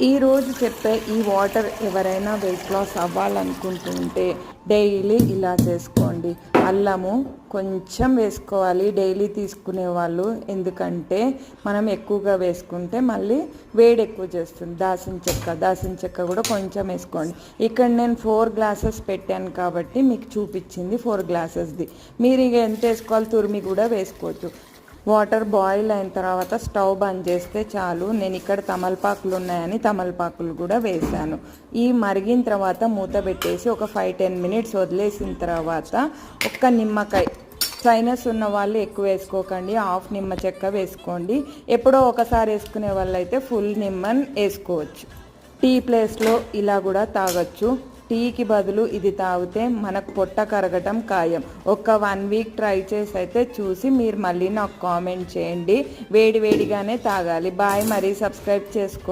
ఈరోజు చెప్పే ఈ వాటర్ ఎవరైనా వెయిట్ లాస్ అవ్వాలనుకుంటుంటే డైలీ ఇలా చేసుకోండి. అల్లము కొంచెం వేసుకోవాలి డైలీ తీసుకునే వాళ్ళు, ఎందుకంటే మనం ఎక్కువగా వేసుకుంటే మళ్ళీ వేడి ఎక్కువ చేస్తుంది. దాసిన చెక్క కూడా కొంచెం వేసుకోండి. ఇక్కడ నేను 4 గ్లాసెస్ పెట్టాను కాబట్టి మీకు చూపించింది 4 గ్లాసెస్ది. మీరు ఇక ఎంత వేసుకోవాలి తురిమి కూడా వేసుకోవచ్చు. వాటర్ బాయిల్ అయిన తర్వాత స్టవ్ బంద్ చేస్తే చాలు. నేను ఇక్కడ తమలపాకులు ఉన్నాయని తమలపాకులు కూడా వేసాను. ఈ మరిగిన తర్వాత మూత పెట్టేసి ఒక 5-10 మినిట్స్ వదిలేసిన తర్వాత ఒక్క నిమ్మకాయ, సైనస్ ఉన్న వాళ్ళు ఎక్కువ వేసుకోకండి, హాఫ్ నిమ్మ చెక్క వేసుకోండి. ఎప్పుడో ఒకసారి వేసుకునే వాళ్ళు అయితే ఫుల్ నిమ్మని వేసుకోవచ్చు. టీ ప్లేస్లో ఇలా కూడా తాగొచ్చు. టీకి బదులు ఇది తాగితే మనకు పొట్ట కరగటం ఖాయం. ఒక 1 వీక్ ట్రై చేసి అయితే చూసి మీరు మళ్ళీ నాకు కామెంట్ చేయండి. వేడిగానే తాగాలి. బాయ్. మరీ సబ్స్క్రైబ్ చేసుకోండి.